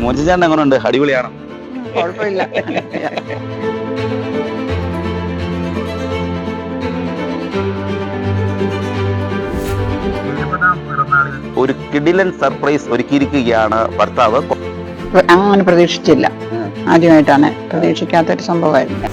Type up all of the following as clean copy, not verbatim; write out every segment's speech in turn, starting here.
മോചിച്ചേട്ടൻ എങ്ങനെയുണ്ട്? അടിപൊളിയാണോ? കുഴപ്പമില്ല. ഒരു കിടിലൻ സർപ്രൈസ് ഒരുക്കിയിരിക്കുകയാണ് ഭർത്താവ്. അങ്ങനെ പ്രതീക്ഷിച്ചില്ല. ആദ്യമായിട്ടാണ്, പ്രതീക്ഷിക്കാത്തൊരു സംഭവമായിരുന്നു.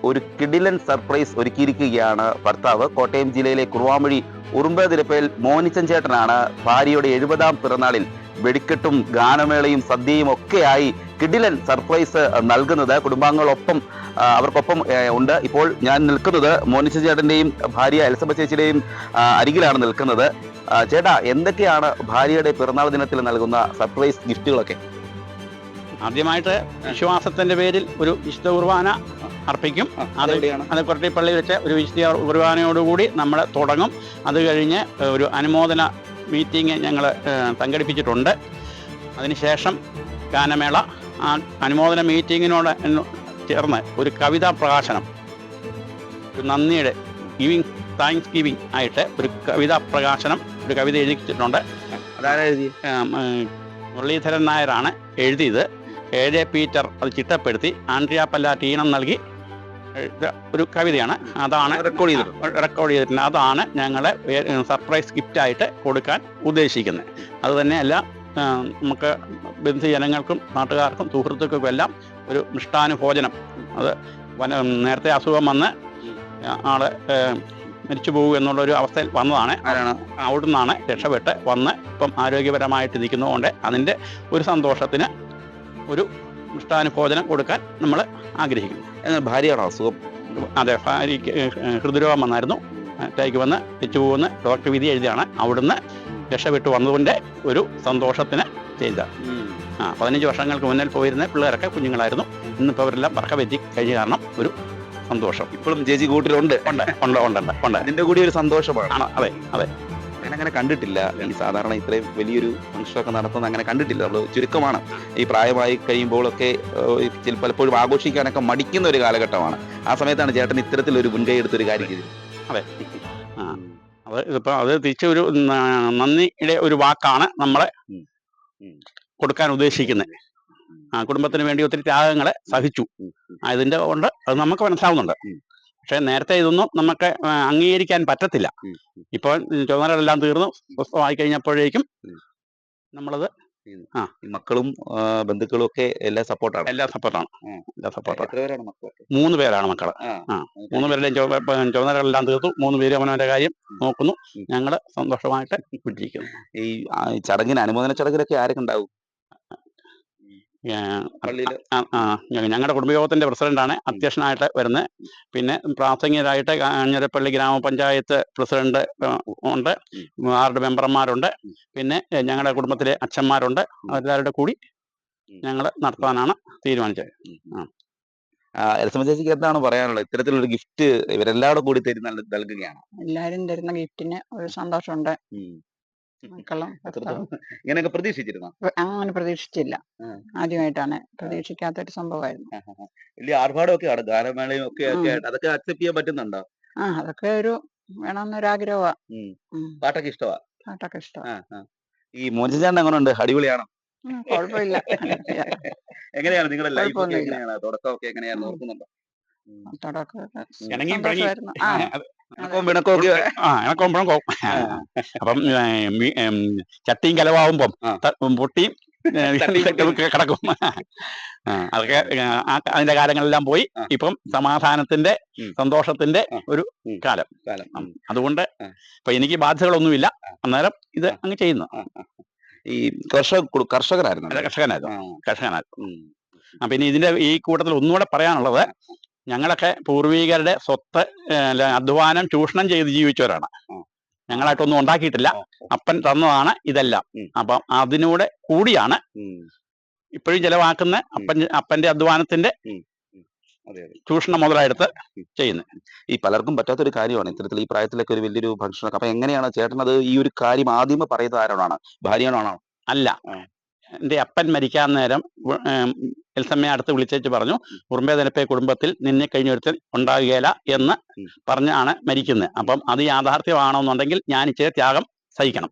ഒരു കിടിലൻ സർപ്രൈസ് ഒരുക്കിയിരിക്കുകയാണ് ഭർത്താവ്. കോട്ടയം ജില്ലയിലെ കുറുവാമൊഴി ഉറുമ്പതിരപ്പയിൽ മോനിച്ചൻ ചേട്ടനാണ് ഭാര്യയുടെ 70-ാം പിറന്നാളിൽ വെടിക്കെട്ടും ഗാനമേളയും സദ്യയും ഒക്കെയായി കിടിലൻ സർപ്രൈസ് നൽകുന്നത്. കുടുംബാംഗങ്ങളൊപ്പം അവർക്കൊപ്പം ഉണ്ട്. ഇപ്പോൾ ഞാൻ നിൽക്കുന്നത് മോനിച്ചൻ ചേട്ടന്റെയും ഭാര്യ എലിസബത്ത് ചേച്ചിയുടെയും അരികിലാണ് നിൽക്കുന്നത്. ചേട്ടാ, എന്തൊക്കെയാണ് ഭാര്യയുടെ പിറന്നാൾ ദിനത്തിൽ നൽകുന്ന സർപ്രൈസ് ഗിഫ്റ്റുകളൊക്കെ? ആദ്യമായിട്ട് വിശ്വാസത്തിന്റെ പേരിൽ ഒരു വിശുദ്ധ കുർബാന അർപ്പിക്കും. അത് കൊരട്ടിപ്പള്ളി വെച്ച് ഒരു വിശുദ്ധ കുർബാനയോടുകൂടി നമ്മൾ തുടങ്ങും. അത് കഴിഞ്ഞ് ഒരു അനുമോദന മീറ്റിംഗ് ഞങ്ങൾ സംഘടിപ്പിച്ചിട്ടുണ്ട്. അതിനുശേഷം ഗാനമേള. ആ അനുമോദന മീറ്റിങ്ങിനോട് ചേർന്ന് ഒരു കവിതാ പ്രകാശനം, ഒരു നന്ദിയുടെ താങ്ക്സ് ഗിവിങ് ആയിട്ട് ഒരു കവിതാ പ്രകാശനം, ഒരു കവിത എഴുതിച്ചിട്ടുണ്ട്. അതാരാ എഴുതി? മുരളീധരൻ നായരാണ് എഴുതിയത്. എ പീറ്റർ അത് ചിട്ടപ്പെടുത്തി ആൻഡ്രിയ പല്ലാറ്റ് ഈണം നൽകി ഒരു കവിതയാണ്. അതാണ് റെക്കോർഡ് ചെയ്തിട്ടുണ്ട്. അതാണ് ഞങ്ങൾ സർപ്രൈസ് ഗിഫ്റ്റായിട്ട് കൊടുക്കാൻ ഉദ്ദേശിക്കുന്നത്. അതുതന്നെയല്ല, നമുക്ക് ബന്ധുജനങ്ങൾക്കും നാട്ടുകാർക്കും സുഹൃത്തുക്കൾക്കും എല്ലാം ഒരു മിഷ്ടാനുഭോജനം. അത് നേരത്തെ അസുഖം വന്ന് ആള് മരിച്ചു പോകുക എന്നുള്ളൊരു അവസ്ഥയിൽ വന്നതാണ്. അവിടെ നിന്നാണ് രക്ഷപ്പെട്ട് വന്ന് ഇപ്പം ആരോഗ്യപരമായിട്ട് നിൽക്കുന്നതുകൊണ്ട് അതിൻ്റെ ഒരു സന്തോഷത്തിന് ഒരു മിഷ്ടാനുഭോജനം കൊടുക്കാൻ നമ്മൾ ആഗ്രഹിക്കുന്നു. ഭാര്യയാണോ അസുഖം? അതെ, ഭാര്യയ്ക്ക് ഹൃദ്രോഗം വന്നായിരുന്നു. അറ്റാക്ക് വന്ന് തിരിച്ചു പോകുന്ന ഡോക്ടർ വിധി എഴുതിയാണ്. അവിടുന്ന് രക്ഷപ്പെട്ടു വന്നതിൻ്റെ ഒരു സന്തോഷത്തിന് ചെയ്ത 15 വർഷങ്ങൾക്ക് മുന്നിൽ പോയിരുന്ന പിള്ളേരൊക്കെ കുഞ്ഞുങ്ങളായിരുന്നു. ഇന്നിപ്പോൾ അവരെല്ലാം പറക്കപറ്റി കഴിഞ്ഞ കാരണം ഒരു സന്തോഷം. ഇപ്പോഴും ചേച്ചി കൂട്ടിലുണ്ട്? ഉണ്ട്. അതിൻ്റെ കൂടി ഒരു സന്തോഷമാണ്. അതെ. അങ്ങനെ കണ്ടിട്ടില്ല. ഈ സാധാരണ ഇത്രയും വലിയൊരു ഫംഗ്ഷനൊക്കെ നടത്തുന്നത് അങ്ങനെ കണ്ടിട്ടില്ല. നമ്മൾ ചുരുക്കമാണ്. ഈ പ്രായമായി കഴിയുമ്പോഴൊക്കെ പലപ്പോഴും ആഘോഷിക്കാനൊക്കെ മടിക്കുന്ന ഒരു കാലഘട്ടമാണ്. ആ സമയത്താണ് ചേട്ടൻ ഇത്തരത്തിലൊരു മുൻകൈ എടുത്തൊരു കാര്യം ചെയ്തത്. അതെ, ഇപ്പം അത് തിരിച്ചൊരു നന്ദിയുടെ ഒരു വാക്കാണ് നമ്മളെ കൊടുക്കാൻ ഉദ്ദേശിക്കുന്നത്. കുടുംബത്തിന് വേണ്ടി ഒത്തിരി ത്യാഗങ്ങളെ സഹിച്ചു. അതിൻ്റെ കൊണ്ട് അത് നമുക്ക് മനസ്സിലാവുന്നുണ്ട്. പക്ഷെ നേരത്തെ ഇതൊന്നും നമുക്ക് അംഗീകരിക്കാൻ പറ്റത്തില്ല. ഇപ്പോൾ ചുമതലകളെല്ലാം തീർന്നു സ്വസ്ഥമായി കഴിഞ്ഞപ്പോഴേക്കും നമ്മളത് മക്കളും ബന്ധുക്കളും ഒക്കെ എല്ലാ സപ്പോർട്ടാണ്. 3 പേരാണ് മക്കള്. 3 പേരുടെയും ചുമതലകളെല്ലാം തീർത്തു. 3 പേരും അവനവന്റെ കാര്യം നോക്കുന്നു. ഞങ്ങള് സന്തോഷമായിട്ട് വിട്ടിരിക്കുന്നു. ഈ ചടങ്ങിന്, അനുമോദന ചടങ്ങിലൊക്കെ ആരൊക്കെ ഉണ്ടാവും? ഞങ്ങളുടെ കുടുംബയോഗത്തിന്റെ പ്രസിഡന്റാണ് അധ്യക്ഷനായിട്ട് വരുന്നത്. പിന്നെ പ്രാസംഗികരായിട്ട് കാഞ്ഞിരപ്പള്ളി ഗ്രാമപഞ്ചായത്ത് പ്രസിഡന്റ് ഉണ്ട്, വാർഡ് മെമ്പർമാരുണ്ട്, പിന്നെ ഞങ്ങളുടെ കുടുംബത്തിലെ അച്ഛന്മാരുണ്ട്. അവരെല്ലാവരുടെ കൂടി ഞങ്ങൾ നടത്താനാണ് തീരുമാനിച്ചത്. എലിസബത്ത് ചേച്ചിക്ക് എന്താണ് പറയാനുള്ളത്? ഇത്തരത്തിലൊരു ഗിഫ്റ്റ് ഇവരെല്ലാവരും കൂടി നൽകുകയാണ്. എല്ലാരും തരുന്ന ഗിഫ്റ്റിന് ഒരു സന്തോഷമുണ്ട്. മക്കളും ഇങ്ങനെയൊക്കെ പ്രതീക്ഷിച്ചിരുന്നു? അങ്ങനെ പ്രതീക്ഷിച്ചില്ല. ആദ്യമായിട്ടാണ്, പ്രതീക്ഷിക്കാത്തൊരു സംഭവമായിരുന്നു. വലിയ ആർഭാടമൊക്കെ ആണ്, ഗാനമേളയും ഒക്കെ അതൊക്കെ അക്സെപ്റ്റ് ചെയ്യാൻ പറ്റുന്നുണ്ടോ? അതൊക്കെ ഒരു വേണമെന്നൊരാഗ്രഹമാ. പാട്ടൊക്കെ ഇഷ്ടമാ? പാട്ടൊക്കെ ഇഷ്ടമാ. ഈ മോചിച്ചേട്ടൻ എങ്ങനെയുണ്ട്? അടിപൊളിയാണോ? കുഴപ്പമില്ല. എങ്ങനെയാണ് നിങ്ങളുടെ ലൈഫ്? എങ്ങനെയാണ് തുടക്കമൊക്കെ? എങ്ങനെയായിരുന്നു? ഓർക്കുന്നുണ്ടോ? അപ്പം ചട്ടിയും കലവാകുമ്പം പൊട്ടിയും കിടക്കും. അതൊക്കെ അതിന്റെ കാലങ്ങളെല്ലാം പോയി. ഇപ്പം സമാധാനത്തിന്റെ സന്തോഷത്തിന്റെ ഒരു കാലം. അതുകൊണ്ട് ഇപ്പൊ എനിക്ക് ബാധ്യതകളൊന്നുമില്ല. അന്നേരം ഇത് അങ്ങ് ചെയ്യുന്നു. ഈ കർഷകനായിരുന്നു. പിന്നെ ഇതിന്റെ ഈ കൂട്ടത്തിൽ ഒന്നുകൂടെ പറയാനുള്ളത്, ഞങ്ങളൊക്കെ പൂർവികരുടെ സ്വത്ത് അധ്വാനം ചൂഷണം ചെയ്ത് ജീവിച്ചവരാണ്. ഞങ്ങളായിട്ടൊന്നും ഉണ്ടാക്കിയിട്ടില്ല. അപ്പൻ തന്നതാണ് ഇതെല്ലാം. അപ്പം അതിനൂടെ കൂടിയാണ് ഇപ്പോഴും ചെലവാക്കുന്ന അപ്പന്റെ അധ്വാനത്തിന്റെ ചൂഷണം മുതലെടുത്ത് ചെയ്യുന്നത്. ഈ പലർക്കും പറ്റാത്തൊരു കാര്യമാണ് ഇത്തരത്തിൽ ഈ പ്രായത്തിലൊക്കെ ഒരു വലിയൊരു ഭക്ഷണം. അപ്പൊ എങ്ങനെയാണ് ചേട്ടൻ അത് ഈ ഒരു കാര്യം ആദ്യമേ പറയുന്നത്? ആരോടാണ്? ഭാര്യയോടാണോ? അല്ല, എൻ്റെ അപ്പൻ മരിക്കാൻ നേരം എൽസമ്മയെ അടുത്ത് വിളിച്ചേച്ച് പറഞ്ഞു, ഉറുമ്പേ നിരപ്പേ കുടുംബത്തിൽ നിന്നെ കഴിഞ്ഞൊരുത്തൻ ഉണ്ടാകുകയില്ല എന്ന് പറഞ്ഞാണ് മരിക്കുന്നത്. അപ്പം അത് യാഥാർത്ഥ്യമാണെന്നുണ്ടെങ്കിൽ ഞാൻ ഇച്ചിരി ത്യാഗം സഹിക്കണം.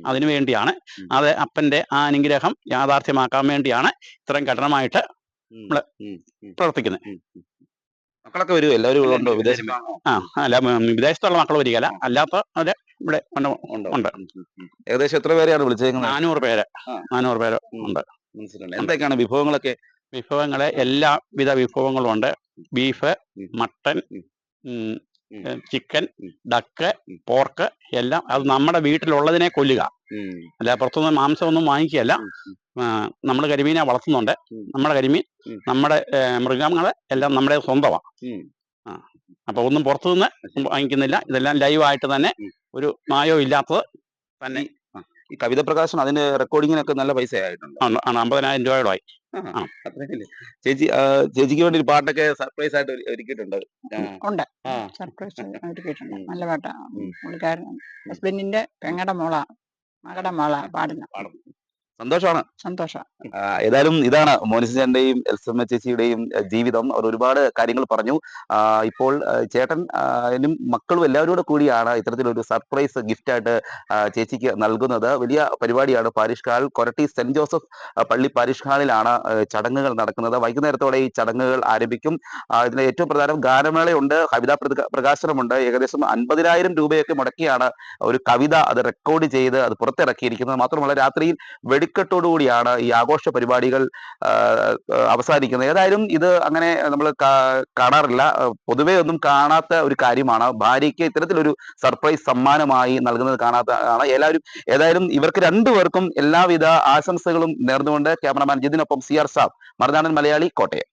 അതിനു വേണ്ടിയാണ്, അത് അപ്പൻ്റെ ആ അനുഗ്രഹം യാഥാർത്ഥ്യമാക്കാൻ വേണ്ടിയാണ് ഇത്രയും കഠിനമായിട്ട് നമ്മള് പ്രവർത്തിക്കുന്നത്. മക്കളൊക്കെ വരുമോ? എല്ലാവരും ഇവിടെ ഉണ്ടോ? വിദേശം അല്ല, വിദേശത്തുള്ള മക്കൾ വരികയല്ല, അല്ലാത്ത അവര് ഇവിടെ ഉണ്ട്. ഏകദേശം എത്ര പേരെയാണ് വിളിച്ചേക്കുന്നത്? 400 പേര് ഉണ്ട്. മനസ്സിലുണ്ട്. എന്തൊക്കെയാണ് വിഭവങ്ങളൊക്കെ? വിഭവങ്ങള് എല്ലാവിധ വിഭവങ്ങളും ഉണ്ട്. Beef, mutton, chicken, duck, pork എല്ലാം. അത് നമ്മുടെ വീട്ടിലുള്ളതിനെ കൊല്ലുക, അല്ല പുറത്തുനിന്ന് മാംസമൊന്നും വാങ്ങിക്കുകയല്ല. നമ്മൾ കരിമീനെ വളർത്തുന്നുണ്ട്. നമ്മുടെ കരിമീൻ, നമ്മുടെ മൃഗങ്ങള് എല്ലാം നമ്മുടെ സ്വന്തമാണ്. അപ്പൊ ഒന്നും പുറത്തുനിന്ന് വാങ്ങിക്കുന്നില്ല. ഇതെല്ലാം ലൈവായിട്ട് തന്നെ, ഒരു മായോ ഇല്ലാത്തത് തന്നെ. ഈ കവിത പ്രകാശനം അതിന്റെ റെക്കോർഡിങ്ങിനൊക്കെ നല്ല പൈസ ആയിട്ടുണ്ട്. 50,000 രൂപയോളമായി. ചേച്ചിക്ക് വേണ്ടി ഒരു പാട്ടൊക്കെ സർപ്രൈസ് ആയിട്ട് ഒരുക്കിയിട്ടുണ്ട്. ഉണ്ട്, സർപ്രൈസ് ഒരുക്കിയിട്ടുണ്ട്. നല്ല പാട്ടാ. പുള്ളിക്കാരൻ ഹസ്ബൻഡിന്റെ പെങ്ങടെ മകളുടെ മോളാ പാടുന്ന. സന്തോഷമാണ്. സന്തോഷം. ഏതായാലും ഇതാണ് മോനിച്ചേട്ടന്റെയും എൽസമ്മ ചേച്ചിയുടെയും ജീവിതം. അവർ ഒരുപാട് കാര്യങ്ങൾ പറഞ്ഞു. ഇപ്പോൾ ചേട്ടനും മക്കളും എല്ലാവരും കൂടിയാണ് ഇത്തരത്തിലൊരു സർപ്രൈസ് ഗിഫ്റ്റ് ആയിട്ട് ചേച്ചിക്ക് നൽകുന്നത്. വലിയ പരിപാടിയാണ്. Parish hall, Koratty saint Joseph പള്ളി പാരിഷ് ഹാളിലാണ് ചടങ്ങുകൾ നടക്കുന്നത്. വൈകുന്നേരത്തോടെ ഈ ചടങ്ങുകൾ ആരംഭിക്കും. ഇതിന് ഏറ്റവും പ്രധാനം ഗാനമേളയുണ്ട്, കവിതാ പ്രകാശനമുണ്ട്. ഏകദേശം 50,000 രൂപയൊക്കെ മുടക്കിയാണ് ഒരു കവിത അത് റെക്കോർഡ് ചെയ്ത് അത് പുറത്തിറക്കിയിരിക്കുന്നത്. മാത്രമല്ല രാത്രിയിൽ വെടിക്കെട്ടോടുകൂടിയാണ് ഈ ആഘോഷ പരിപാടികൾ അവസാനിക്കുന്നത്. ഏതായാലും ഇത് അങ്ങനെ നമ്മൾ കാണാറില്ല, പൊതുവെ ഒന്നും കാണാത്ത ഒരു കാര്യമാണ്. ഭാര്യയ്ക്ക് ഇത്തരത്തിലൊരു സർപ്രൈസ് സമ്മാനമായി നൽകുന്നത് കാണാത്തതാണ്. ഏതായാലും ഇവർക്ക് രണ്ടുപേർക്കും എല്ലാവിധ ആശംസകളും നേർന്നുകൊണ്ട് ക്യാമറമാൻ ജിതിനൊപ്പം CR സാബ്, മറുനാടൻ മലയാളി, കോട്ടയം.